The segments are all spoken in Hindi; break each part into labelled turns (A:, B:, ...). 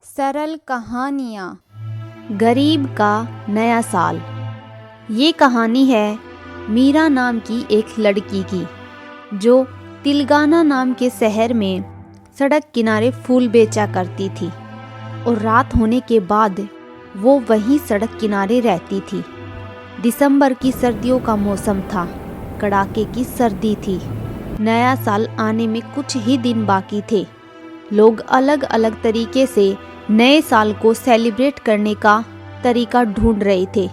A: सरल कहानियाँ। गरीब का नया साल। ये कहानी है मीरा नाम की एक लड़की की, जो तिलगाना नाम के शहर में सड़क किनारे फूल बेचा करती थी और रात होने के बाद वो वहीं सड़क किनारे रहती थी। दिसंबर की सर्दियों का मौसम था, कड़ाके की सर्दी थी। नया साल आने में कुछ ही दिन बाकी थे। लोग अलग अलग तरीके से नए साल को सेलिब्रेट करने का तरीका ढूंढ रहे थे।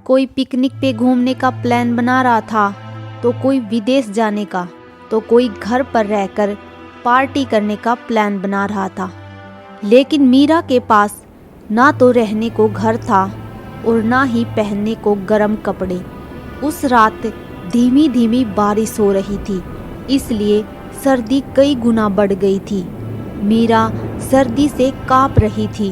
A: कोई पिकनिक पे घूमने का प्लान बना रहा था, तो कोई विदेश जाने का, तो कोई घर पर रहकर पार्टी करने का प्लान बना रहा था। लेकिन मीरा के पास ना तो रहने को घर था और ना ही पहनने को गर्म कपड़े। उस रात धीमी धीमी बारिश हो रही थी, इसलिए सर्दी कई गुना बढ़ गई थी। मीरा सर्दी से कांप रही थी।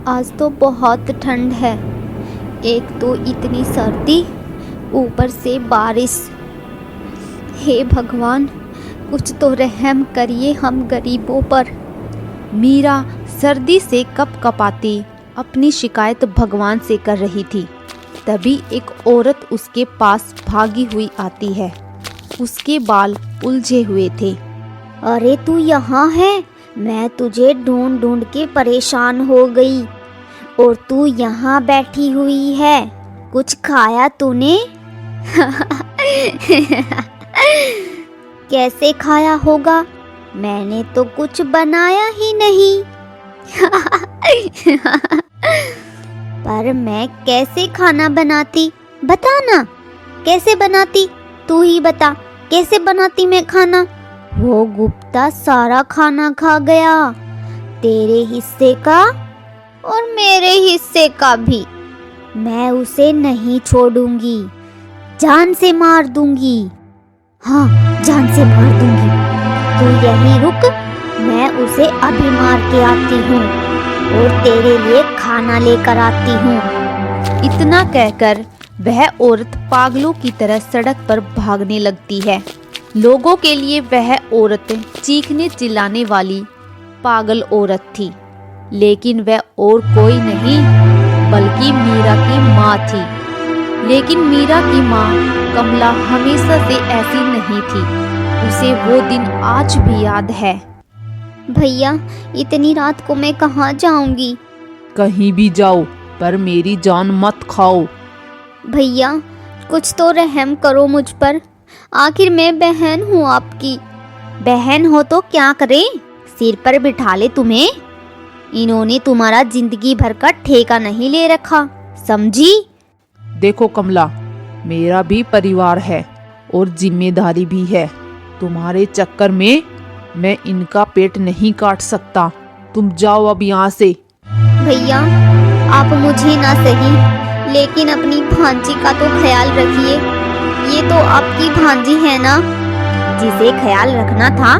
A: आज तो बहुत ठंड है, एक तो इतनी सर्दी, ऊपर से बारिश। हे भगवान, कुछ तो रहम करिए हम गरीबों पर। मीरा सर्दी से कपकपाती अपनी शिकायत भगवान से कर रही थी। तभी एक औरत उसके पास भागी हुई आती है। उसके बाल उलझे हुए थे।
B: अरे तू यहाँ है? मैं तुझे ढूंढ ढूंढ के परेशान हो गई और तू यहाँ बैठी हुई है। कुछ खाया तूने? कैसे खाया होगा? मैंने तो कुछ बनाया ही नहीं। पर मैं कैसे खाना बनाती? बता ना, कैसे बनाती? तू ही बता, कैसे बनाती मैं खाना? वो गुप्ता सारा खाना खा गया, तेरे हिस्से का और मेरे हिस्से का भी। मैं उसे नहीं छोड़ूंगी, जान से मार दूंगी। हाँ, जान से मार दूंगी। तू यहीं रुक, मैं उसे अभी मार के आती हूँ और तेरे लिए खाना लेकर आती हूँ।
A: इतना कहकर वह औरत पागलों की तरह सड़क पर भागने लगती है। लोगों के लिए वह औरत चीखने चिल्लाने वाली पागल औरत थी, लेकिन वह और कोई नहीं बल्कि मीरा की माँ थी। लेकिन मीरा की माँ कमला हमेशा से ऐसी नहीं थी। उसे वो दिन आज भी याद है।
B: भैया, इतनी रात को मैं कहाँ जाऊंगी?
C: कहीं भी जाओ, पर मेरी जान मत खाओ।
B: भैया, कुछ तो रहम करो मुझ पर। आखिर मैं बहन हूँ आपकी।
A: बहन हो तो क्या करे? सिर पर बिठा ले तुम्हें। इन्होंने तुम्हारा जिंदगी भर का ठेका नहीं ले रखा, समझी?
C: देखो कमला, मेरा भी परिवार है और जिम्मेदारी भी है। तुम्हारे चक्कर में मैं इनका पेट नहीं काट सकता। तुम जाओ अब यहाँ से।
B: भैया, आप मुझे ना सही, लेकिन अपनी भांजी का तो ख्याल रखिए। ये तो आपकी भांजी है ना?
A: जिसे ख्याल रखना था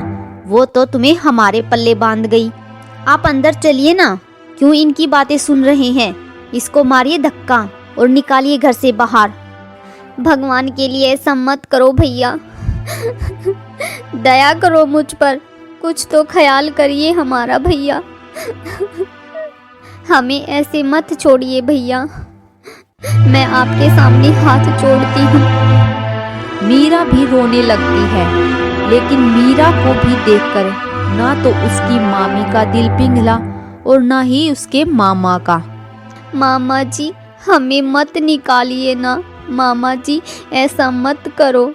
A: वो तो तुम्हें हमारे पल्ले बांध गई। आप अंदर चलिए ना, क्यों इनकी बातें सुन रहे हैं? इसको मारिए धक्का और निकालिए घर से बाहर।
B: भगवान के लिए ऐसा मत करो भैया। दया करो मुझ पर, कुछ तो ख्याल करिए हमारा भैया। हमें ऐसे मत छोड़िए भैया, मैं आपके सामने हाथ जोड़ती हूँ।
A: मीरा भी रोने लगती है, लेकिन मीरा को भी देखकर ना तो उसकी मामी का दिल पिघला और ना ही उसके मामा का।
B: मामा जी, हमें मत निकालिए ना। मामा जी, ऐसा मत करो।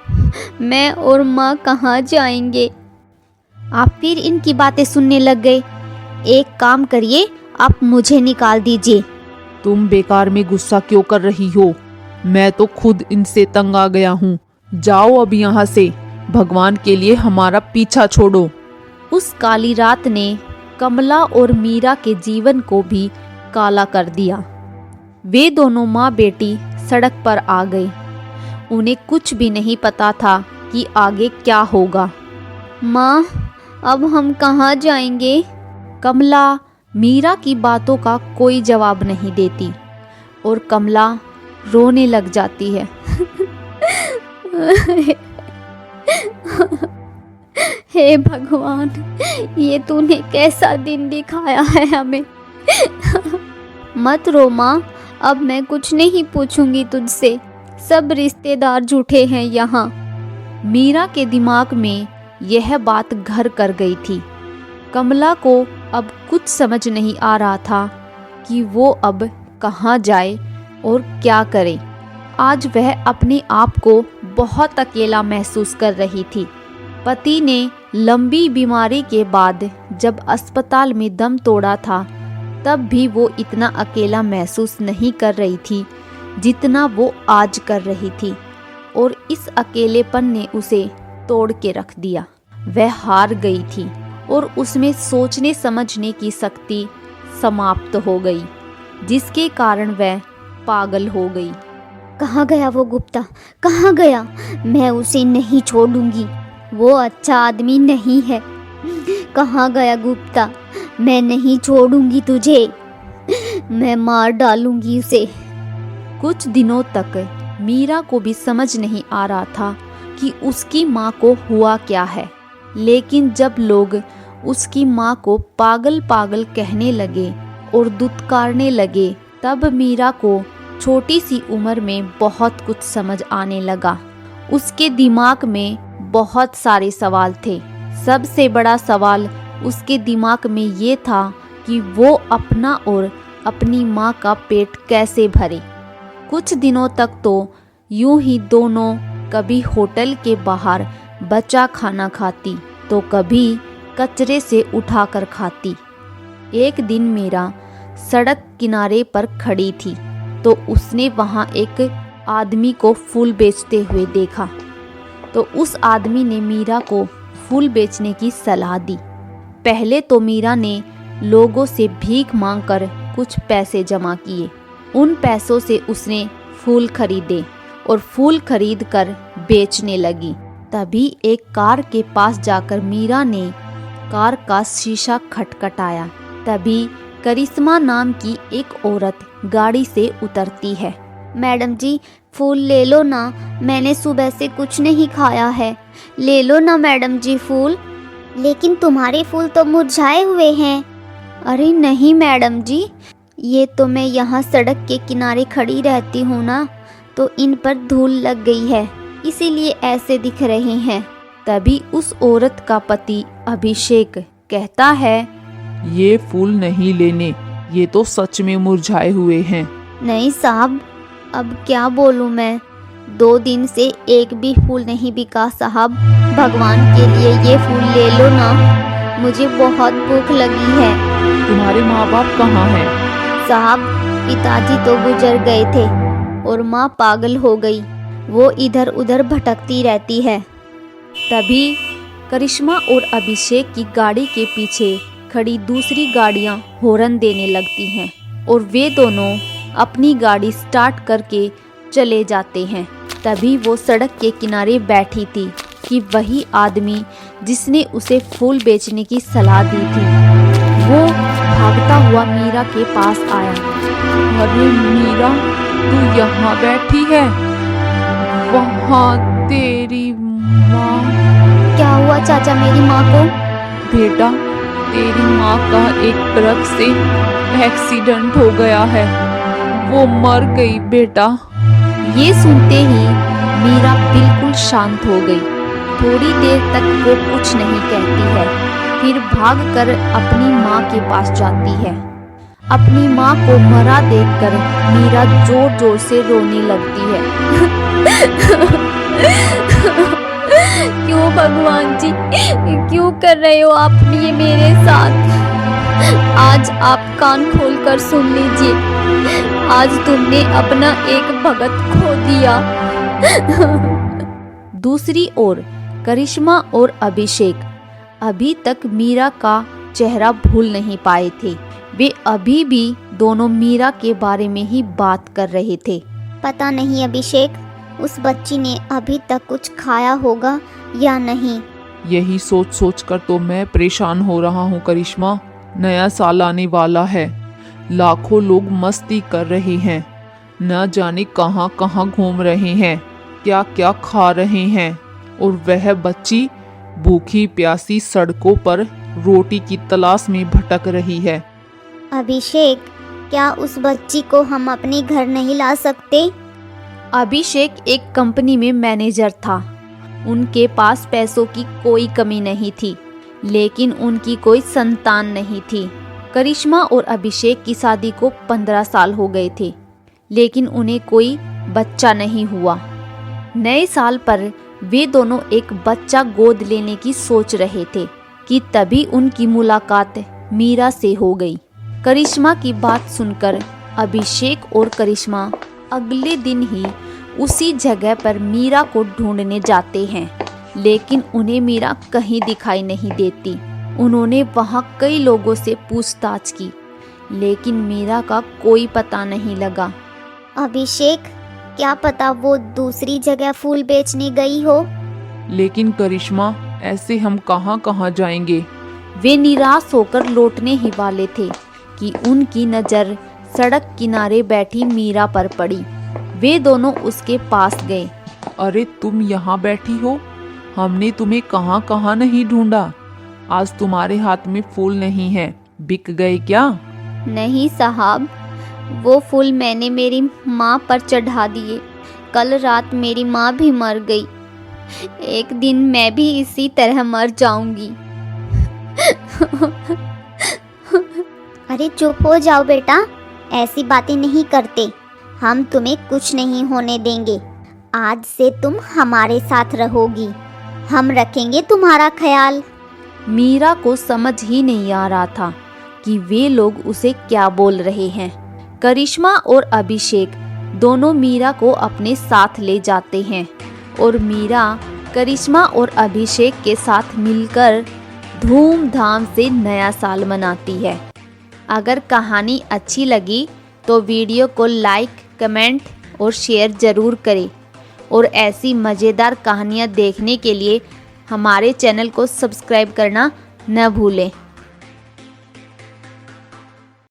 B: मैं और माँ कहाँ जाएंगे?
A: आप फिर इनकी बातें सुनने लग गए। एक काम करिए, आप मुझे निकाल दीजिए।
C: तुम बेकार में गुस्सा क्यों कर रही हो? मैं तो खुद इनसे तंग आ गया हूँ। जाओ अब यहाँ से। भगवान के लिए हमारा पीछा छोड़ो।
A: उस काली रात ने कमला और मीरा के जीवन को भी काला कर दिया। वे दोनों माँ बेटी सड़क पर आ गई। उन्हें कुछ भी नहीं पता था कि आगे क्या होगा।
B: माँ, अब हम कहाँ जाएंगे?
A: कमला मीरा की बातों का कोई जवाब नहीं देती और कमला रोने लग जाती है।
B: हे भगवान, ये तूने कैसा दिन दिखाया है हमें। मत रो माँ, अब मैं कुछ नहीं पूछूंगी तुझसे। सब रिश्तेदार झूठे हैं यहाँ।
A: मीरा के दिमाग में यह बात घर कर गई थी। कमला को अब कुछ समझ नहीं आ रहा था कि वो अब कहाँ जाए और क्या करे। आज वह अपने आप को बहुत अकेला महसूस कर रही थी। पति ने लंबी बीमारी के बाद जब अस्पताल में दम तोड़ा था, तब भी वो इतना अकेला महसूस नहीं कर रही थी जितना वो आज कर रही थी, और इस अकेलेपन ने उसे तोड़ के रख दिया। वह हार गई थी और उसमें सोचने समझने की शक्ति समाप्त हो गई, जिसके कारण वह पागल हो गई।
B: कहाँ गया वो गुप्ता, कहाँ गया? मैं उसे नहीं छोड़ूंगी, वो अच्छा आदमी नहीं है। कहाँ गया गुप्ता? मैं नहीं छोड़ूंगी तुझे, मैं मार डालूंगी उसे।
A: कुछ दिनों तक मीरा को भी समझ नहीं आ रहा था कि उसकी माँ को हुआ क्या है, लेकिन जब लोग उसकी माँ को पागल पागल कहने लगे और दुत्कारने लगे, तब मीरा को छोटी सी उम्र में बहुत कुछ समझ आने लगा। उसके दिमाग में बहुत सारे सवाल थे। सबसे बड़ा सवाल उसके दिमाग में ये था कि वो अपना और अपनी माँ का पेट कैसे भरे। कुछ दिनों तक तो यूं ही दोनों कभी होटल के बाहर बचा खाना खाती तो कभी कचरे से उठाकर खाती। एक दिन मीरा सड़क किनारे पर खड़ी थी तो उसने वहाँ एक आदमी को फूल बेचते हुए देखा। तो उस आदमी ने मीरा को फूल बेचने की सलाह दी। पहले तो मीरा ने लोगों से भीख मांगकर कुछ पैसे जमा किए। उन पैसों से उसने फूल खरीदे और फूल खरीदकर बेचने लगी। तभी एक कार के पास जाकर मीरा ने कार का शीशा खटखटाया। तभी करिश्मा नाम की एक औरत गाड़ी से उतरती है।
B: मैडम जी, फूल ले लो ना, मैंने सुबह से कुछ नहीं खाया है, ले लो ना मैडम जी फूल। लेकिन तुम्हारे फूल तो मुरझाए हुए हैं। अरे नहीं मैडम जी, ये तो मैं यहाँ सड़क के किनारे खड़ी रहती हूँ ना, तो इन पर धूल लग गई है, इसीलिए ऐसे दिख रहे हैं।
A: तभी उस औरत का पति अभिषेक कहता है,
C: ये फूल नहीं लेने, ये तो सच में मुरझाए हुए हैं।
B: नहीं साहब, अब क्या बोलूँ मैं, 2 दिन से एक भी फूल नहीं बिका साहब। भगवान के लिए ये फूल ले लो ना, मुझे बहुत भूख लगी है।
C: तुम्हारे माँ बाप कहाँ हैं?
B: साहब, पिताजी तो गुजर गए थे और माँ पागल हो गई, वो इधर उधर भटकती रहती है।
A: तभी करिश्मा और अभिषेक की गाड़ी के पीछे खड़ी दूसरी गाड़ियां हॉर्न देने लगती हैं और वे दोनों अपनी गाड़ी स्टार्ट करके चले जाते हैं। तभी वो सड़क के किनारे बैठी थी कि वही आदमी जिसने उसे फूल बेचने की सलाह दी थी, वो भागता हुआ मीरा के पास आया।
C: अरे मीरा, तू यहाँ बैठी है? वहाँ तेरी माँ।
B: क्या हुआ चाचा मेरी माँ को?
C: बेटा, तेरी माँ का एक ट्रक से एक्सीडेंट हो गया है, वो मर गई बेटा।
A: ये सुनते ही मीरा बिल्कुल शांत हो गई। थोड़ी देर तक वो कुछ नहीं कहती है, फिर भागकर अपनी माँ के पास जाती है। अपनी माँ को मरा देखकर मीरा जोर जोर से रोने लगती है।
B: क्यों भगवान जी, क्यों कर रहे हो आप ये मेरे साथ? आज आप कान खोलकर सुन लीजिए, आज तुमने अपना एक भगत खो दिया।
A: दूसरी ओर करिश्मा और अभिषेक अभी तक मीरा का चेहरा भूल नहीं पाए थे। वे अभी भी दोनों मीरा के बारे में ही बात कर रहे थे।
B: पता नहीं अभिषेक, उस बच्ची ने अभी तक कुछ खाया होगा या नहीं।
C: यही सोच सोच कर तो मैं परेशान हो रहा हूँ करिश्मा। नया साल आने वाला है, लाखों लोग मस्ती कर रहे हैं, न जाने कहाँ कहाँ घूम रहे हैं, क्या क्या खा रहे हैं। और वह बच्ची भूखी प्यासी सड़कों पर रोटी की तलाश में भटक रही है।
B: अभिषेक, क्या उस बच्ची को हम अपने घर नहीं ला सकते?
A: अभिषेक एक कंपनी में मैनेजर था। उनके पास पैसों की कोई कमी नहीं थी, लेकिन उनकी कोई संतान नहीं थी। करिश्मा और अभिषेक की शादी को 15 साल हो गए थे, लेकिन उन्हें कोई बच्चा नहीं हुआ। नए साल पर वे दोनों एक बच्चा गोद लेने की सोच रहे थे कि तभी उनकी मुलाकात मीरा से हो गई। करिश्मा की बात सुनकर अभिषेक और करिश्मा अगले दिन ही उसी जगह पर मीरा को ढूंढने जाते हैं, लेकिन उन्हें मीरा कहीं दिखाई नहीं देती। उन्होंने वहां कई लोगों से पूछताछ की, लेकिन मीरा का कोई पता नहीं लगा।
B: अभिषेक, क्या पता वो दूसरी जगह फूल बेचने गई हो?
C: लेकिन करिश्मा, ऐसे हम कहाँ कहाँ जाएंगे?
A: वे निराश होकर लौटने ही वाले थे कि उनकी नज़र सड़क किनारे बैठी मीरा पर पड़ी। वे दोनों उसके पास गए।
C: अरे तुम यहाँ बैठी हो? हमने तुम्हें कहाँ कहाँ नहीं ढूंढा। आज तुम्हारे हाथ में फूल नहीं है, बिक गए क्या?
B: नहीं साहब, वो फूल मैंने मेरी माँ पर चढ़ा दिए। कल रात मेरी माँ भी मर गई। एक दिन मैं भी इसी तरह मर जाऊंगी। अरे चुप हो जाओ बेटा, ऐसी बातें नहीं करते। हम तुम्हें कुछ नहीं होने देंगे। आज से तुम हमारे साथ रहोगी। हम रखेंगे तुम्हारा ख्याल।
A: मीरा को समझ ही नहीं आ रहा था कि वे लोग उसे क्या बोल रहे हैं। करिश्मा और अभिषेक दोनों मीरा को अपने साथ ले जाते हैं और मीरा करिश्मा और अभिषेक के साथ मिलकर धूमधाम से नया साल मनाती है। अगर कहानी अच्छी लगी तो वीडियो को लाइक, कमेंट और शेयर ज़रूर करें और ऐसी मज़ेदार कहानियाँ देखने के लिए हमारे चैनल को सब्सक्राइब करना न भूलें।